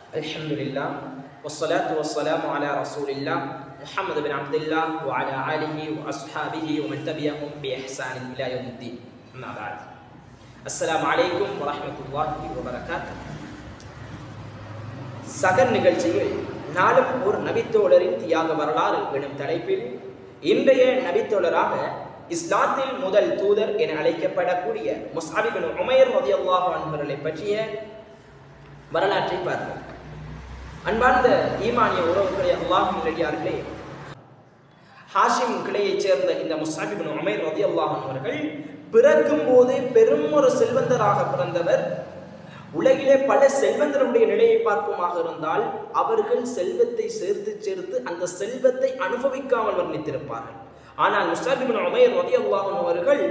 Alhamdulillah, wassalatu wassalamu ala rasulillah Muhammad bin Abdullah wa ala alihi wa ashabihi wa man tabi'ahum bi ihsanin ila yawmiddin. Amma ba'd. Assalamu alaikum wa rahmatullahi wa barakatuh. சகன் நிகழ்ச்சியில் நாளும் ஒரு நபித்தோழரின் தியாக வரலாறு எனும் தலைப்பில் இன்றைய நபித்தோழராக இஸ்லாத்தில் முதல் தூதர் என அழைக்கப்படக்கூடிய முஸ்அப் இப்னு உமைர் ரலியல்லாஹு அன்ஹு அவர்களை பற்றிய வரலாற்றை பார்ப்போம். அன்பார்ந்த ஈமானிய உறவுகளே, அல்லாஹ்வின் நல்லடியார்களே, ஹாஷிம் கிளையைச் சேர்ந்த இந்த முஸ்அப் இப்னு உமைர் ரலியல்லாஹு அன்ஹு அவர்கள் பிறக்கும் போது பெரும் ஒரு செல்வந்தராக பிறந்தவர். உலகிலே பல செல்வந்தருடைய நிலையை பார்ப்போமாக இருந்தால் அவர்கள் செல்வத்தை சேர்த்து அந்த செல்வத்தை அனுபவிக்காமல் வர்ணித்திருப்பார்கள். ஆனால் முஸ்அப் இப்னு உமைர் ரலியல்லாஹு அன்ஹு அவர்கள்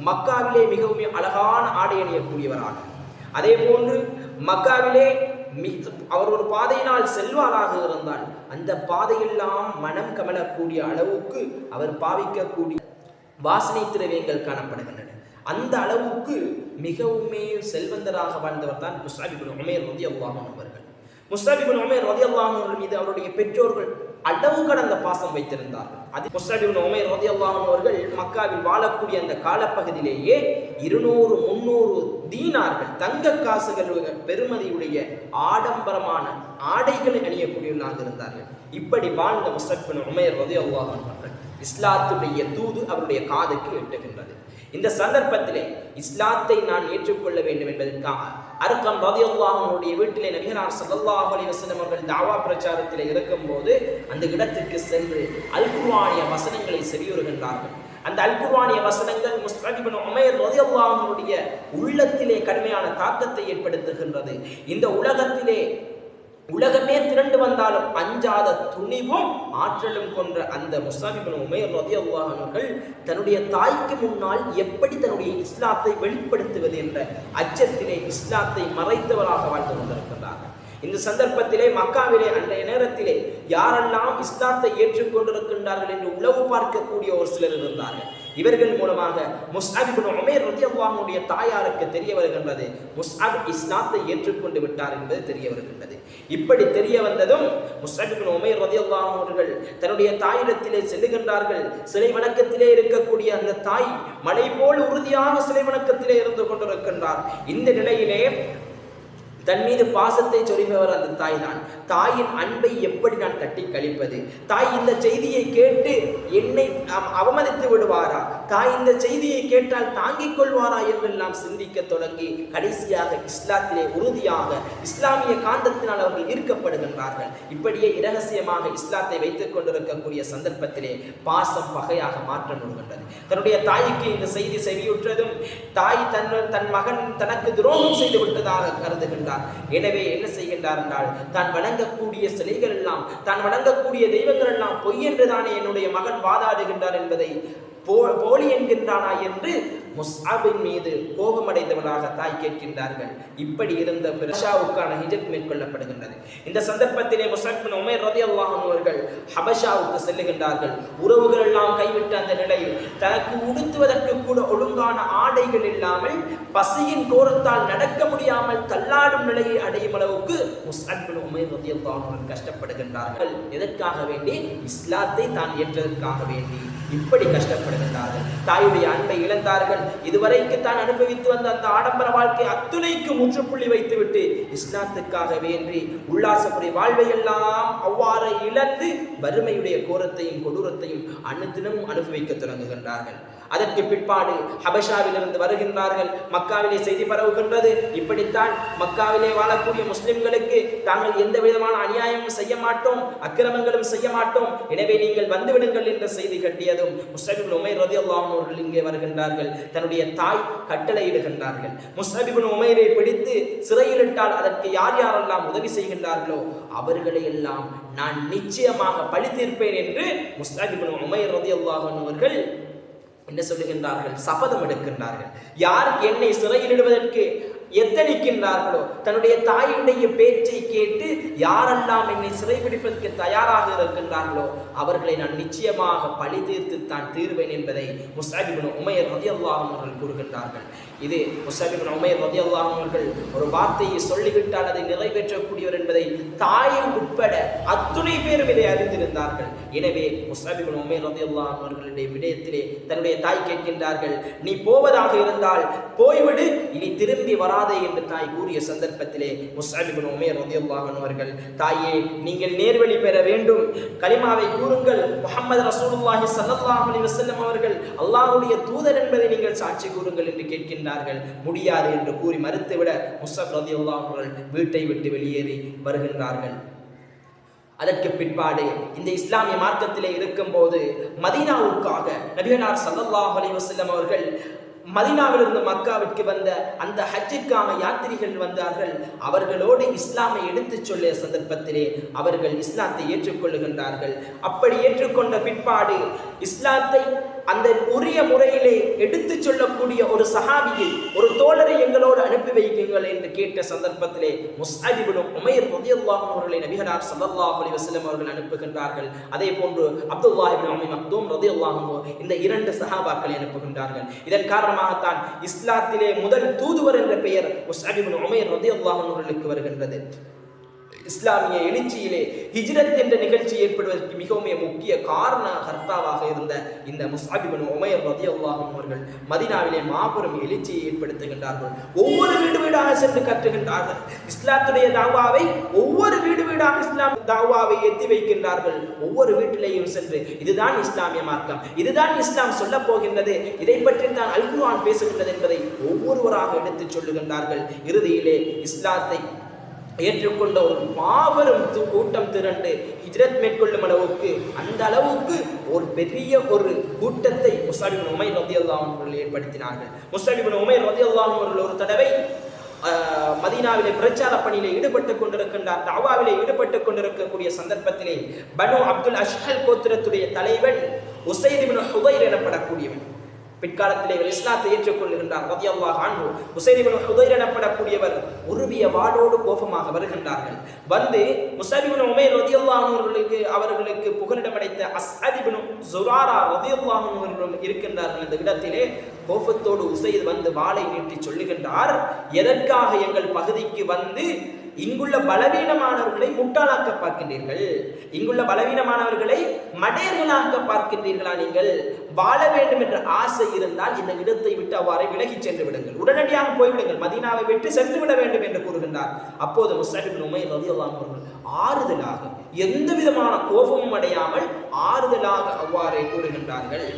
மக்காவிலே மிகவும் அழகான ஆடை அணியக்கூடியவராக, அதே போன்று மக்காவிலே அவர் ஒரு பாதையினால் செல்வாராக இருந்தால் அந்த பாதையெல்லாம் மனம் கமலக்கூடிய அளவுக்கு அவர் பாவிக்கக்கூடிய வாசனை திரவியங்கள் காணப்படுகின்றன. அந்த அளவுக்கு மிகவுமே செல்வந்தராக வாழ்ந்தவர் தான் முஸ்அப் இப்னு உமைர் ரலியல்லாஹு அன்ஹு அவர்கள். முஸ்அப் இப்னு உமைர் ரலியல்லாஹு அன்ஹு மீது அவருடைய பெற்றோர்கள் அளவு கடந்த பாசம் வைத்திருந்தார்கள். அது முஸ்அப் இப்னு உமைர் ரலியல்லாஹு அன்ஹு அவர்கள் மக்காவில் வாழக்கூடிய அந்த காலப்பகுதியிலேயே 200-300 தீனார்கள் தங்க காசுகள் பெருமதியுடைய ஆடம்பரமான ஆடைகளை அணியக்கூடியவர்களாக இருந்தார்கள். இப்படி வாழ்ந்த முஸ்அப் இப்னு உமைர் ரலியல்லாஹு அன்ஹு அவர்கள் இஸ்லாத்துடைய தூது அவருடைய காதுக்கு எட்டுகின்றது. இந்த சந்தர்ப்பத்திலே இஸ்லாத்தை நான் ஏற்றுக்கொள்ள வேண்டும் என்பதற்காக அர்கம் ரலியல்லாஹு அன்ஹுடைய வீட்டிலே நபிகளார் ஸல்லல்லாஹு அலைஹி வஸல்லம் அவர்கள் தாவா பிரச்சாரத்திலே இருக்கும்போது அந்த இடத்திற்கு சென்று அல் குர்ஆனிய வசனங்களை செவியுறுகின்றார்கள். அந்த அல் குர்ஆனிய வசனங்கள் முஸ்அப் இப்னு உமைர் ரலியல்லாஹு அன்ஹுடைய உள்ளத்திலே கடுமையான தாக்கத்தை ஏற்படுத்துகின்றது. இந்த உலகமே திரண்டு வந்தாலும் அஞ்சாத துணிவும் ஆற்றலும் கொன்ற அந்த முஸ்அப் இப்னு உமைர் ரலியல்லாஹு அன்ஹு தன்னுடைய தாய்க்கு முன்னால் எப்படி தன்னுடைய இஸ்லாத்தை வெளிப்படுத்துவது என்ற அச்சத்திலே இஸ்லாத்தை மறைத்தவராக வாழ்ந்து கொண்டிருக்கின்றார்கள். இந்த சந்தர்ப்பத்திலே மக்காவிலே அன்றைய நேரத்திலே யாரெல்லாம் இஸ்லாத்தை ஏற்றுக்கொண்டிருக்கின்றார்கள் என்று உளவு பார்க்கக்கூடிய ஒரு சிலர் இருந்தார்கள். இவர்கள் மூலமாக முஸ்அப் இப்னு உமைர் ரலியல்லாஹு அன்ஹுடைய தாயாருக்கு தெரிய வருகின்றது, முஸ்அப் இஸ்லாத்தை ஏற்றுக்கொண்டு விட்டார் என்பது தெரிய வருகின்றது. இப்படி தெரிய வந்ததும் முஸ்அப் இப்னு உமைர் ரலியல்லாஹு அன்ஹு அவர்கள் தன்னுடைய தாயிடத்திலே செல்லுகின்றார்கள். சிலை வணக்கத்திலே இருக்கக்கூடிய அந்த தாய் மலை போல் உறுதியாக சிலை வணக்கத்திலே இருந்து கொண்டிருக்கின்றார். இந்த நிலையிலே தன் மீது பாசத்தை சொரிபவர் அந்த தாய் தான். தாயின் அன்பை எப்படி நான் தட்டி கழிப்பது? தாய் இந்த செய்தியை கேட்டு என்னை அவமதித்து விடுவாரா? தாய் இந்த செய்தியை கேட்டால் தாங்கிக் கொள்வாரா என்றெல்லாம் சிந்திக்க தொடங்கி கடைசியாக இஸ்லாத்திலே உறுதியாக இஸ்லாமிய காந்தத்தினால் அவர்கள் ஈர்க்கப்படுகின்றார்கள். இப்படியே இரகசியமாக இஸ்லாத்தை வைத்துக் கொண்டிருக்கக்கூடிய சந்தர்ப்பத்திலே பாசம் பகையாக மாற்ற முடிகின்றது. தன்னுடைய தாய்க்கு இந்த செய்தி செவியுற்றதும் தாய் தன் மகன் தனக்கு துரோகம் செய்து விட்டதாக கருதுகின்றார். எனவே என்ன செய்கின்றார் என்றால், தான் வணங்கக்கூடிய சிலைகள் எல்லாம், தான் வணங்கக்கூடிய தெய்வங்கள் எல்லாம் பொய் என்றுதானே என்னுடைய மகன் வாதாடுகின்றார் என்பதை போலி என்கின்றானா என்று முஸ்அபின் மீது கோபமடைந்தவராக தாய் கேட்கின்றார்கள். இப்படி இருந்த ஹபஷாவுக்கான ஹிஜ்ரத் மேற்கொள்ளப்படுகின்றது. இந்த சந்தர்ப்பத்திலே முஸ்அப் இப்னு உமைர் ரலியல்லாஹு அன்ஹு அவர்கள் ஹபஷாவுக்கு செல்லுகின்றார்கள். உறவுகள் எல்லாம் கைவிட்ட அந்த நிலையில் தனக்கு உடுத்துவதற்கு கூட ஒழுங்கான ஆடைகள் இல்லாமல் பசியின் கோரத்தால் நடக்க முடியாமல் தள்ளாடும் நிலையை அடையும் அளவுக்கு முஸ்அப் இப்னு உமைர் ரலியல்லாஹு அன்ஹு கஷ்டப்படுகின்றார்கள். எதற்காக வேண்டி? இஸ்லாத்தை தான் ஏற்றதற்காக வேண்டி இப்படி கஷ்டப்படுகின்றார்கள். தாயுடைய அன்பை இழந்தார்கள். இதுவரைக்கு தான் அனுபவித்து வந்த அந்த ஆடம்பர வாழ்க்கை அத்துணைக்கு முற்றுப்புள்ளி வைத்துவிட்டு இஸ்லாத்துக்காக வேண்டி உல்லாசப்புடைய வாழ்வை எல்லாம் அவ்வாறு இழந்து வறுமையுடைய கோரத்தையும் கொடூரத்தையும் அனுதினமும் அனுபவிக்க தொடங்குகின்றார்கள். அதற்கு பிற்பாடு ஹபஷாவிலிருந்து வருகின்றார்கள். மக்காவிலே செய்தி பரவுகின்றது. இப்படித்தான் மக்காவிலே வாழக்கூடிய முஸ்லிம்களுக்கு தாங்கள் எந்த விதமான அநியாயமும் செய்ய மாட்டோம், அக்கிரமங்களும் செய்ய மாட்டோம், எனவே நீங்கள் வந்துவிடுங்கள் என்ற செய்தி கட்டியதும் முஸ்அப் இப்னு உமைர் ரலியல்லாஹு அன்ஹு அவர்கள் இங்கே வருகின்றார்கள். தன்னுடைய தாய் கட்டளையிடுகின்றார்கள், முஸ்அப் இப்னு உமைரை பிடித்து சிறையிலிட்டால் அதற்கு யார் யாரெல்லாம் உதவி செய்கின்றார்களோ அவர்களை எல்லாம் நான் நிச்சயமாக பழி தீர்ப்பேன் என்று முஸ்அப் இப்னு உமைர் ரலியல்லாஹு அன்ஹு அவர்கள் என்ன சொல்லுகின்றார்கள்? சபதம் எடுக்கின்றார்கள். யார் என்னை சிறையிலிடுவதற்கு எத்தனிக்கின்றார்களோ, தன்னுடைய தாயுடைய பேச்சை கேட்டு யாரெல்லாம் என்னை சிறைபிடிப்பதற்கு தயாராக இருக்கின்றார்களோ அவர்களை நான் நிச்சயமாக பழி தீர்த்து தான் தீர்வேன் என்பதை முஸ்அப் இப்னு உமைர் ரலியல்லாஹு அன்ஹு அவர்கள் கூறுகின்றார்கள். இது முஸ்அப் இப்னு உமைர் ரலியல்லாஹு அன்ஹு அவர்கள் ஒரு வார்த்தையை சொல்லிவிட்டால் அதை நிறைவேற்றக்கூடியவர் என்பதை தாயும் உட்பட அத்துணை பேரும் இதை அறிந்திருந்தார்கள். எனவே முஸ்அப் இப்னு உமைர் ரலியல்லாஹு அன்ஹு அவர்களுடைய விடயத்திலே தன்னுடைய தாய் கேட்கின்றார்கள், நீ போவதாக இருந்தால் போய்விடு, இனி திரும்பி வராதே என்று தாய் கூறிய சந்தர்ப்பத்திலே முஸ்அப் இப்னு உமைர் ரலியல்லாஹு அன்ஹு அவர்கள், தாயே நீங்கள் நேர்வழி பெற வேண்டும், கலிமாவை கூறுங்கள், முஹம்மது ரசூலுல்லாஹி ஸல்லல்லாஹு அலைஹி வஸல்லம் அவர்கள் அல்லாஹ்வுடைய தூதர் என்பதை நீங்கள் சாட்சி கூறுங்கள் என்று கேட்கின்றார்கள். முடியாது என்று கூறி மறுத்துவிட முஸ்அப் ரலியல்லாஹு அன்ஹு அவர்கள் வீட்டை விட்டு வெளியேறி வருகின்றார்கள். அதற்கு பிற்பாடு இந்த இஸ்லாமிய மார்க்கத்திலே இருக்கும் போது மதீனாவுக்காக நபிகளார் ஸல்லல்லாஹு அலைஹி வஸல்லம் அவர்கள் மதீனாவிலிருந்து மக்காவிற்கு வந்த அந்த ஹஜ்ஜுக்கான யாத்திரிகள் வந்தார்கள். அவர்களோடு இஸ்லாமை எடுத்துச் சொல்லிய சந்தர்ப்பத்திலே அவர்கள் இஸ்லாத்தை ஏற்றுக்கொள்ளுகின்றார்கள். அப்படி ஏற்றுக்கொண்ட பிற்பாடு இஸ்லாத்தை அந்த உரிய முறையிலே எடுத்து சொல்லக்கூடிய ஒரு சஹாபியை, ஒரு தோழரை எங்களோடு அனுப்பி வைக்குங்கள் என்று கேட்ட சந்தர்ப்பத்திலே முஸ்அப் இப்னு உமைர் ரலியல்லாஹு அன்ஹு அவர்களை நபிகளார் ஸல்லல்லாஹு அலைஹி வஸல்லம் அவர்கள் அனுப்புகின்றார்கள். அதே போன்று அப்துல்லாஹ் இப்னு உம்மி மக்தூம் ரலியல்லாஹு அன்ஹு இந்த இரண்டு சஹாபாக்களை அனுப்புகின்றார்கள். இதன் காரணமாகத்தான் இஸ்லாத்திலே முதல் தூதுவர் என்ற பெயர் முஸ்அப் இப்னு உமைர் ரலியல்லாஹு அன்ஹு அவர்களுக்கு வருகின்றது. இஸ்லாமிய எழுச்சியிலே ஹிஜ்ரத் என்ற நிகழ்ச்சி ஏற்படுவதற்கு மிகவும் முக்கிய காரண கர்த்தாவாக இருந்த இந்த முஸ்அப் இப்னு உமைர் ரலியல்லாஹு அன்ஹு அவர்கள் மதீனாவிலே மாபெரும் எழுச்சியை ஏற்படுத்துகின்றார்கள். ஒவ்வொரு வீடு வீடாக சென்று கற்றுகின்றார்கள். இஸ்லாத்துடைய தாவாவை ஒவ்வொரு வீடு வீடாக இஸ்லாம் தாவாவை எத்தி வைக்கின்றார்கள். ஒவ்வொரு வீட்டிலேயும் சென்று இதுதான் இஸ்லாமிய மார்க்கம், இதுதான் இஸ்லாம் சொல்ல போகின்றது, இதை பற்றி தான் அல் குர்ஆன் பேசுகின்றது என்பதை ஒவ்வொருவராக எடுத்துச் சொல்லுகின்றார்கள். இறுதியிலே இஸ்லாத்தை ஏற்றுக்கொண்ட ஒரு மாபெரும் கூட்டம் திரண்டு ஹிஜ்ரத் மேற்கொள்ளும் அளவுக்கு, அந்த அளவுக்கு ஒரு பெரிய ஒரு கூட்டத்தை முஸ்அப் இப்னு உமைர் ரலியல்லாஹு அன்ஹு அவர்கள் ஏற்படுத்தினார்கள். முஸ்அப் இப்னு உமைர் ரலியல்லாஹு அன்ஹு அவர்கள் ஒரு தடவை மதீனாவிலே பிரச்சார பணியிலே ஈடுபட்டுக் கொண்டிருக்கின்றார். தஅவாவிலே ஈடுபட்டுக் கொண்டிருக்கக்கூடிய சந்தர்ப்பத்திலே பனு அப்துல் அஷ்ஹல் கோத்திரத்துடைய தலைவன் உஸைத் இப்னு ஹுதைர் எனப்படக்கூடியவன், பிற்காலத்திலே இஸ்லாத்தை ஏற்றுக்கொள்ளுகின்றார் ரலியல்லாஹு அன்ஹு. உஸைத் இப்னு ஹுதைர் எனப்படக்கூடியவர் உருவிய வாளோடு கோபமாக வருகின்றார்கள். வந்து முஸ்அப் இப்னு உமைர் ரலியல்லாஹு அன்ஹு அவர்களுக்கு புகலிடம் அடைத்த அஸ்அத் இப்னு ஸுராரா ரலியல்லாஹு அன்ஹு அவர்கள் இருக்கின்றார்கள். அந்த இடத்திலே கோபத்தோடு உஸைத் வந்து வாளை நீட்டி சொல்லுகின்றார், எதற்காக எங்கள் பகுதிக்கு வந்து இங்குள்ள பலவீனமானவர்களை முட்டாளாக்க பார்க்கின்றீர்கள்? இங்குள்ள பலவீனமானவர்களை மடையர்களாக்க பார்க்கின்றீர்களா? நீங்கள் வாழ வேண்டும் என்ற ஆசை இருந்தால் இந்த இடத்தை விட்டு அவ்வாறே விலகி சென்று விடுங்கள், உடனடியாக போய்விடுங்கள், மதீனாவை விட்டு சென்று விட வேண்டும் என்று கூறுகின்றார். அப்போது முஸ்அப் இப்னு உமைர் ரலியல்லாஹு அன்ஹு அவர்கள் ஆறுதலாக, எந்த விதமான கோபமும் அடையாமல் ஆறுதலாக அவ்வாறே கூறுகின்றார்கள்.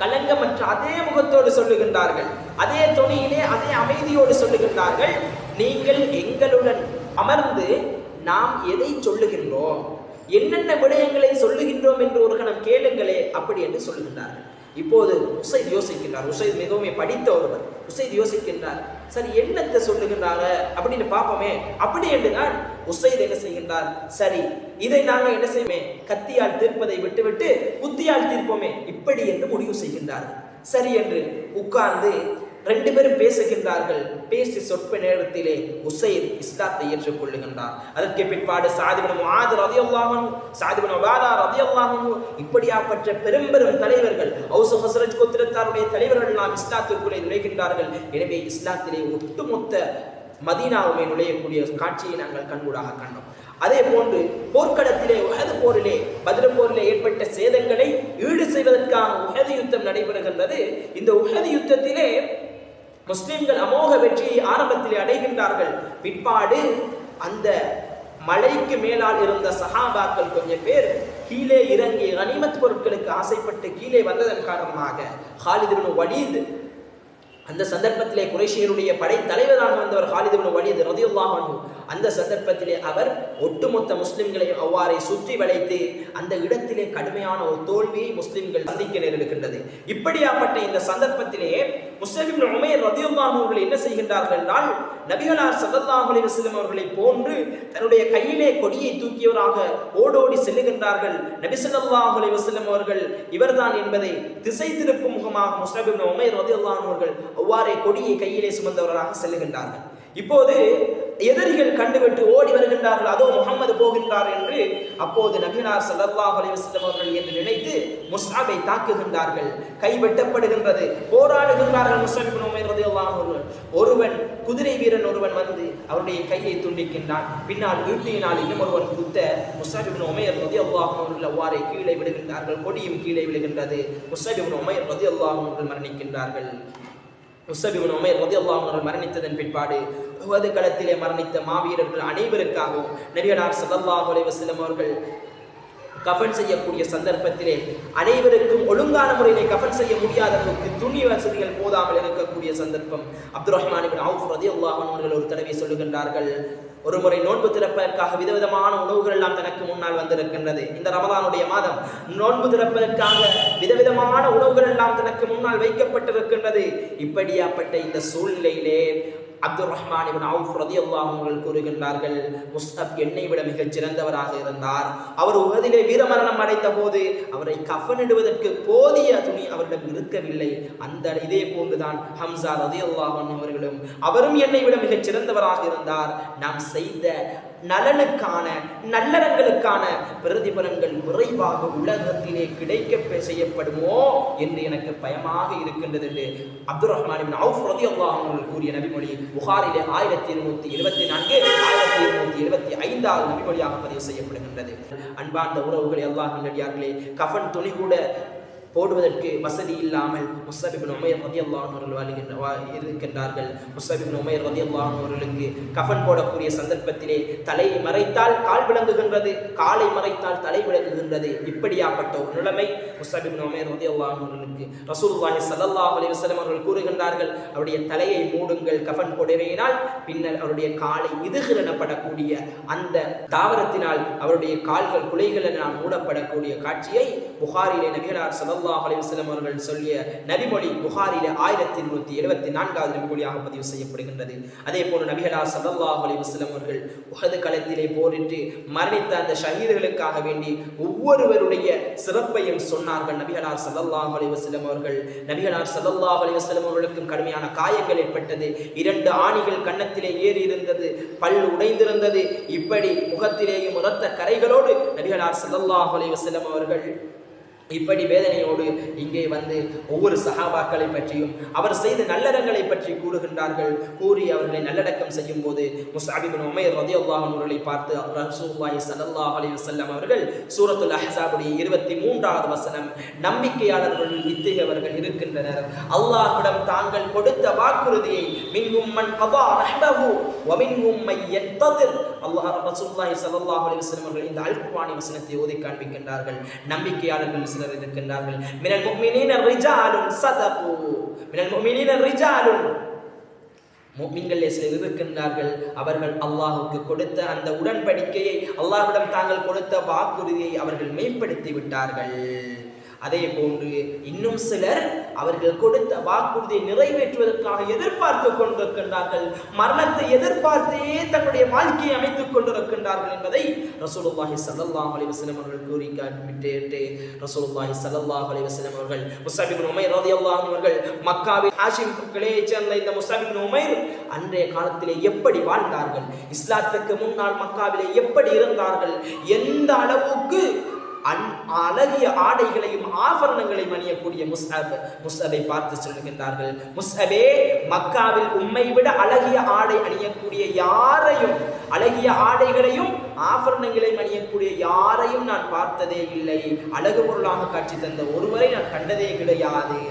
கலங்கமற்ற அதே முகத்தோடு சொல்லுகின்றார்கள், அதே தொனியிலே அதே அமைதியோடு சொல்லுகின்றார்கள், நீங்கள் எங்களுடன் அமர்ந்து நாம் எதை சொல்லுகின்றோம், என்னென்ன விடயங்களை சொல்லுகின்றோம் என்று ஒரு கணம் கேளுங்களே அப்படி என்று சொல்லுகின்றார்கள். இப்போது உஸைத் யோசிக்கின்றார். உஸைத் மிகவும் படித்த ஒருவர். உஸைத் யோசிக்கின்றார், சரி என்னத்தை சொல்லுகின்றாங்க அப்படின்னு பார்ப்போமே அப்படி என்றுதான் உஸைத் என்ன செய்கின்றார், சரி இதை நாங்கள் என்ன செய்வோமே, கத்தியால் தீர்ப்பதை விட்டுவிட்டு புத்தியால் தீர்ப்போமே இப்படி என்று முடிவு செய்கின்றார்கள். சரி என்று உட்கார்ந்து ரெண்டு பேரும் பேசுகின்றார்கள். பேசி சொற்ப நேரத்திலே உஸைத் இஸ்லாத்தை ஏற்றுக்கொள்ளுகின்றார். அதற்கு பிற்பாடு ஸஅத் இப்னு முஆத் ரலியல்லாஹு அன்ஹு, ஸஅத் இப்னு உபாதா ரலியல்லாஹு அன்ஹு, இப்படியாப்பட்ட பெரும் ஹஸ்ரஜ் ஹஸ்ரஜ் கோத்திரத்தாருடைய தலைவர்கள் எல்லாம் இஸ்லாத்திற்குள்ளே நுழைகின்றார்கள். எனவே இஸ்லாத்திலே ஒட்டுமொத்த மதீனாவுமே நுழையக்கூடிய காட்சியை நாங்கள் கண்கூடாக கண்டோம். அதே போன்று போர்க்களத்திலே உஹது போரிலே, பத்ர் போரிலே ஏற்பட்ட சேதங்களை ஈடு செய்வதற்கான உஹது யுத்தம் நடைபெறுகின்றது. இந்த உஹது யுத்தத்திலே முஸ்லிம்கள் அமோக வெற்றியை ஆரம்பத்திலே அடைகின்றார்கள். பிற்பாடு அந்த மலைக்கு மேலால் இருந்த சஹாபாக்கள் கொஞ்சம் பேர் கீழே இறங்கி கனிமத் பொருட்களுக்கு ஆசைப்பட்டு கீழே வந்ததன் காரணமாக காலித் இப்னு வலீத், அந்த சந்தர்ப்பத்திலே குறைஷியருடைய படை தலைவராக வந்தவர் காலித் இப்னு வலீத் ரலியல்லாஹு அன்ஹு, அந்த சந்தர்ப்பத்திலே அவர் ஒட்டுமொத்த முஸ்லிம்களை அவ்வாறே சுற்றி வளைத்து அந்த இடத்திலே கடுமையான ஒரு தோல்வியை முஸ்லிம்கள் சந்திக்க நேரிடுகின்றது. இப்படியாப்பட்ட இந்த சந்தர்ப்பத்திலே முஸ்அப் இப்னு உமைர் ரலியல்லாஹு அன்ஹு அவர்கள் என்ன செய்கின்றார்கள் என்றால், நபிகளார் ஸல்லல்லாஹு அலைஹி வஸல்லம் அவர்களை போன்று தன்னுடைய கையிலே கொடியை தூக்கியவராக ஓடோடி செல்லுகின்றார்கள். நபி ஸல்லல்லாஹு அலைஹி வஸல்லம் அவர்கள் இவர்தான் என்பதை திசை திருப்பும் முகமாக முஸ்அப் இப்னு உமைர் ரலியல்லாஹு அன்ஹு அவர்கள் அவ்வாறே கொடியை கையிலே சுமந்தவர்களாக செல்லுகின்றார்கள். இப்போது எதிரிகள் கண்டுவிட்டு ஓடி வருகின்றார்கள், அதோ முகம்மது போகின்றார் என்று. அப்போது நபிகளார் ஸல்லல்லாஹு அலைஹி வஸல்லம் அவர்கள் என்று நினைத்து முஸ்அபை தாக்குகின்றார்கள். கை வெட்டப்படுகின்றது, போராடுகின்றார்கள் முஸ்அப் இப்னு உமைர் ரலியல்லாஹு அன்ஹு. ஒருவன் குதிரை வீரன் ஒருவன் வந்து அவருடைய கையை துண்டிக்கின்றான். பின்னால் ஈட்டியினால் இன்னும் ஒருவன் குத்த முஸ்அப் இப்னு உமைர் ரலியல்லாஹு அன்ஹு அவர்கள் அவ்வாறே கீழே விழுகின்றார்கள். கொடியும் கீழே விழுகின்றது. முஸ்அப் இப்னு உமைர் ரலியல்லாஹு அன்ஹு அவர்கள் மரணிக்கின்றார்கள். முஸ்அப் இப்னு உமைர் ரலியல்லாஹு அன்ஹு அவர்கள் மரணித்ததன் பிற்பாடு உஹது களத்திலே மரணித்த மாவீரர்கள் அனைவருக்காகவும் நபிகளார் ஸல்லல்லாஹு அலைஹி வஸல்லம் அவர்கள் கஃன் செய்யக்கூடிய சந்தர்ப்பத்திலே அனைவருக்கும் ஒழுங்கான முறையிலே கஃன் செய்ய முடியாத அளவுக்கு துணி வசதிகள் போதாமல் இருக்கக்கூடிய சந்தர்ப்பம். அப்துர் ரஹ்மான் இப்னு அவுஃப் ரலியல்லாஹு அன்ஹு அவர்கள் ஒரு தடவை சொல்லுகின்றார்கள், ஒரு முறை நோன்பு திறப்பதற்காக விதவிதமான உணவுகள் எல்லாம் தனக்கு முன்னால் வந்திருக்கின்றது. இந்த ரமதானுடைய மாதம் நோன்பு திறப்பதற்காக விதவிதமான உணவுகள் எல்லாம் தனக்கு முன்னால் வைக்கப்பட்டிருக்கின்றது. இப்படியாப்பட்ட இந்த சூழ்நிலையிலே அப்துர் ரஹ்மான் இப்னு அவுஃப் ரலியல்லாஹு அன்ஹு அவர்கள் கூறுகின்றார்கள், முஸ்அப் என்னை விட மிகச் சிறந்தவராக இருந்தார். அவர் உஹதிலே வீரமரணம் அடைந்த போது அவரை கஃனிடுவதற்கு போதிய துணி அவரிடம் இருக்கவில்லை. அந்த இதே போன்றுதான் ஹம்ஸா ரலியல்லாஹு அன்ஹு அவர்களும், அவரும் என்னை விட மிகச் சிறந்தவராக இருந்தார். நாம் செய்த நலனுக்கான நல்லறங்களுக்கான பிரதிபலன்கள் விரைவாக உலகத்திலே கிடைக்க செய்யப்படுமோ என்று எனக்கு பயமாக இருக்கின்றது என்று அப்துர் ரஹ்மான் இப்னு அவுஃப் ரலியல்லாஹு அன்ஹு அவர்கள் கூறிய நபிமொழி புகாரிலே 1274 1275 நபிமொழியாக பதிவு செய்யப்படுகின்றது. அன்பார்ந்த உறவுகளை அல்லாஹ்வின் நல்லடியார்களே, கஃன் துணி கூட போடுவதற்கு வசதி இல்லாமல் முஸ்அப் இப்னு உமைர் ரலியல்லாஹு அன்ஹு அவர்கள் இருக்கின்றார்கள். முஸ்அப் இப்னு உமைர் ரலியல்லாஹு அன்ஹு அவர்களுக்கு கஃன் போடக்கூடிய சந்தர்ப்பத்திலே தலையை மறைத்தால் கால் விளங்குகின்றது, காலை மறைத்தால் தலை விளங்குகின்றது. இப்படியாப்பட்ட ஒரு நிலைமை முஸ்அப் இப்னு உமைர் ரலியல்லாஹு அன்ஹு அவர்களுக்கு ரசூலுல்லாஹி ஸல்லல்லாஹு அலைஹி வஸல்லம் அவர்கள் கூறுகின்றார்கள், அவருடைய தலையை மூடுங்கள் கஃன் போடுவேனால், பின்னர் அவருடைய காலை இதுகிரணப்படக்கூடிய அந்த தாவரத்தினால் அவருடைய கால்கள் குலைகளினால் மூடப்படக்கூடிய காட்சியை புகாரிலே நபிகளார் ஸல்லல்லாஹு அலைஹி வஸல்லம் அவர்கள் சொல்லிய நபிமொழி புகாரிலே 1174 நபிமொழியாக பதிவு செய்யப்படுகின்றது. அதே போன்று நபிகளார் ஸல்லல்லாஹு அலைஹி வஸல்லம் அவர்கள் உஹது களத்திலே போரிட்டு மரணித்த அந்த ஷஹீதுகளுக்காக வேண்டி ஒவ்வொருவருடைய சிறப்பையும் சொன்னார்கள். நபிகளார் ஸல்லல்லாஹு அலைஹி வஸல்லம் அவர்கள் நபிகளார் ஸல்லல்லாஹு அலைஹி வஸல்லம் அவர்களுக்கும் கடுமையான காயங்கள் ஏற்பட்டது. 2 ஆணிகள் கன்னத்திலே ஏறி இருந்தது, பல் உடைந்திருந்தது. இப்படி முகத்திலேயும் இரத்த கரைகளோடு நபிகளார் ஸல்லல்லாஹு அலைஹி வஸல்லம் அவர்கள் இப்படி வேதனையோடு இங்கே வந்து ஒவ்வொரு சஹாபாக்களை பற்றியும் அவர் செய்த நல்லறங்களை பற்றி கூறுகின்றார்கள். கூறி அவர்களை நல்லடக்கம் செய்யும் போது முஸ்அப் இப்னு உமைர் ரலியல்லாஹு அன்ஹு அவர்களை பார்த்து ரசூலுல்லாஹி ஸல்லல்லாஹு அலைஹி வஸல்லம் அவர்கள் சூரத்துல் அஹ்ஸாபுடைய 23வது வசனம், நம்பிக்கையாளர்கள் இத்தகையவர்கள் இருக்கின்றனர், அல்லாஹ்விடம் தாங்கள் கொடுத்த வாக்குறுதியை மின்ஹும் மன் கதா ரஹ்மஹு வ மின்ஹும் மை யன்ததிர். அல்லாஹ் ரசூலுல்லாஹி ஸல்லல்லாஹு அலைஹி வஸல்லம் அவர்கள் இந்த அல் குர்ஆனி வசனத்தை ஓதி காண்பிக்கின்றார்கள். நம்பிக்கையாளர்கள் சிலர் இருக்கின்றார்கள். மினல் முஃமினீன ரிஜாலுன் ஸதகு, மினல் முஃமினீன ரிஜாலுன், முஃமின்களே சிலர் இருக்கின்றார்கள், அவர்கள் அல்லாஹ்வுக்கு கொடுத்த அந்த உடன்படிக்கையை, அல்லாஹ்விடம் தாங்கள் கொடுத்த வாக்குறுதியை அவர்கள் மெய்ப்படுத்தி விட்டார்கள். அதே போன்று இன்னும் சிலர் அவர்கள் கொடுத்த வாக்குறுதியை நிறைவேற்றுவதற்காக எதிர்பார்த்து கொண்டிருக்கின்றார்கள், மரணத்தை எதிர்பார்த்தே தன்னுடைய வாழ்க்கையை அமைத்துக் கொண்டிருக்கின்றார்கள் என்பதை ரசூலுல்லாஹி ஸல்லல்லாஹு அலைஹி வஸல்லம் அவர்கள் கூறி காண்பித்து ரசூலுல்லாஹி ஸல்லல்லாஹு அலைஹி வஸல்லம் அவர்கள் முஸ்அப் இப்னு உமைர் ரலியல்லாஹு அன்ஹு அவர்கள் மக்காவில் ஹாஷிம் கிளையைச் சேர்ந்த இந்த முஸ்அப் இப்னு உமைர் அன்றைய காலத்திலே எப்படி வாழ்ந்தார்கள், இஸ்லாத்துக்கு முன்னால் மக்காவிலே எப்படி இருந்தார்கள், எந்த அளவுக்கு அழகிய ஆடைகளையும் ஆபரணங்களையும் அணியக்கூடிய முஸ்அபை பார்த்து சொல்லுகின்றார்கள், முஸ்அபே, மக்காவில் உம்மை விட அழகிய ஆடை அணியக்கூடிய யாரையும், அழகிய ஆடைகளையும் ஆபரணங்களையும் அணியக்கூடிய யாரையும் நான் பார்த்ததே இல்லை, அழகு பொருளாக காட்சி தந்த ஒருவரை நான் கண்டதே கிடையாது.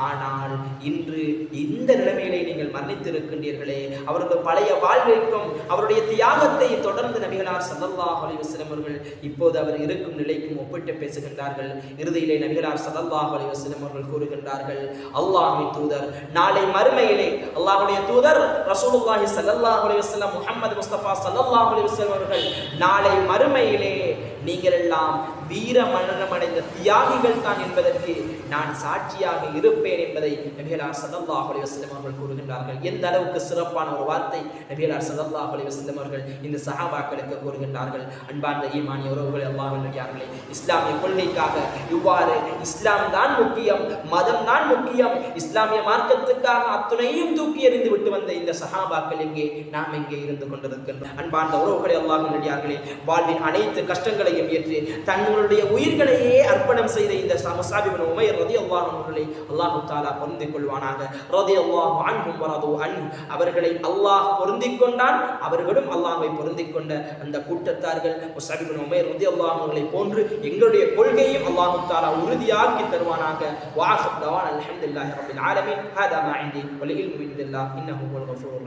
ஆனால் இன்று இந்த நிலைமையிலே நீங்கள் மரணித்திருக்கின்றீர்களே, அவரது பழைய வாழ்விற்கும் அவருடைய தியாகத்தை தொடர்ந்து நபிகளார் ஸல்லல்லாஹு அலைஹி வஸல்லம் அவர்கள் இப்போது அவர் இருக்கும் நிலைக்கும் ஒப்பிட்டு பேசுகின்றார்கள். இறுதியிலே நபிகளார் ஸல்லல்லாஹு அலைஹி வஸல்லம் அவர்கள் கூறுகின்றார்கள், அல்லாஹ்வின் தூதர் நாளை மறுமையிலே, அல்லாஹ்வுடைய தூதர் ரசூலுல்லாஹி ஸல்லல்லாஹு அலைஹி வஸல்லம் முஹம்மது முஸ்தபா ஸல்லல்லாஹு அலைஹி வஸல்லம் அவர்கள் நாளை மறுமையிலே நீங்கள் எல்லாம் வீர மரணமடைந்த தியாகிகள் தான் என்பதற்கு நான் சாட்சியாக இருப்பேன் என்பதை நபிகளார் ஸல்லல்லாஹு அலைஹி வஸல்லம் அவர்கள் கூறுகின்றார்கள். எந்த அளவுக்கு சிறப்பான ஒரு வார்த்தை நபிகளார் ஸல்லல்லாஹு அலைஹி வஸல்லம் அவர்கள் இந்த சஹாபாக்களுக்கு கூறுகின்றார்கள். அன்பார்ந்த ஈமானிய உறவுகளே, அல்லாஹ்வின் நல்லடியார்களே, இஸ்லாமிய கொள்கைக்காக இவ்வாறு இஸ்லாம் தான் முக்கியம், மதம் தான் முக்கியம், இஸ்லாமிய மார்க்கத்துக்காக அத்துணையும் தூக்கி எறிந்து விட்டு வந்த இந்த சஹாபாக்கள் எங்கே, நாம் எங்கே இருந்து கொண்டிருக்கின்றோம்? அன்பார்ந்த உறவுகளே, அல்லாஹ்வின் நல்லடியார்களே, வாழ்வின் அனைத்து கஷ்டங்களையும் ஏற்று தங்களுடைய உயிர்களையே அர்ப்பணம் செய்த இந்த முஸஅப் இப்னு உமைர் ரலியல்லாஹு அன்ஹு அவர்களை அல்லாஹ் தஆலா பொருந்திக் கொள்வானாக. ரலியல்லாஹு அன்ஹும் வரது அன்ஹு, அவர்களை அல்லாஹ் பொருந்திக் கொண்டான், அவர்களும் அல்லாஹ்வை பொருந்திக் கொண்ட அந்த கூட்டத்தார்கள் முஸஅப் இப்னு உமைர் ரலியல்லாஹு அன்ஹு அவர்களை போன்று எங்களுடைய கொள்கையும் அல்லாஹ் தஆலா உறுதியாக்கி தருவானாக. வஆஹிரு தவானா அல்ஹம்துலில்லாஹி ரப்பில் ஆலமீன். ஹாதா மா இன்தி வல் இல்மு பில்லாஹ் இன்னஹு ஹுவல் கஃபூர்.